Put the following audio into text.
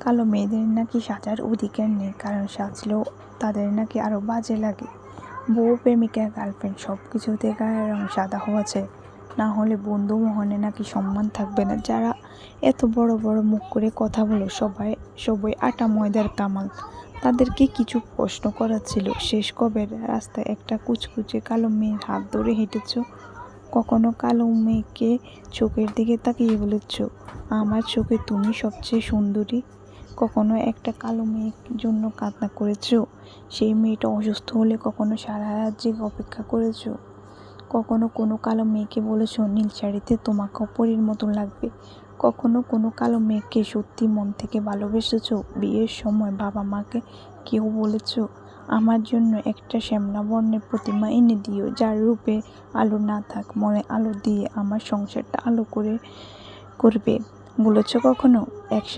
কালো মেয়েদের নাকি সাজার অধিকার নেই, কারণ সাজলেও তাদের নাকি আরও বাজে লাগে। বউ, প্রেমিকা, গার্লফ্রেন্ড সব কিছুতে গায়ের রং সাদা হওয়া চাই, না হলে বন্ধু মহলে নাকি সম্মান থাকবে না। যারা এত বড় বড় মুখ করে কথা বলো সবাই আটা ময়দার কামাল। তাদেরকে কিছু প্রশ্ন করার ছিল, শেষ কবে রাস্তায় একটা কুচকুচে কালো মেয়ের হাত ধরে হেঁটেছ? কখনো কালো মেয়েকে চোখের দিকে তাকিয়ে বলেছ, আমার চোখে তুমি সবচেয়ে সুন্দরী? কখনো একটা কালো মেয়ের জন্য কান্না করেছ? সেই মেয়েটা অসুস্থ হলে কখনো সারা রাত জেগে অপেক্ষা করেছ? কখনো কোনো কালো মেয়েকে বলেছ, নীল শাড়িতে তোমাকেও পরীর মতন লাগবে? কখনো কোনো কালো মেয়েকে সত্যি মন থেকে ভালোবেসেছ? বিয়ের সময় বাবা মাকে কেউ বলেছ, আমার জন্য একটা শ্যামলা বর্ণের প্রতিমা এনে দিও, যার রূপে আলো না থাক, মনে আলো দিয়ে আমার সংসারটা আলো করবে? বলেছ কখনো?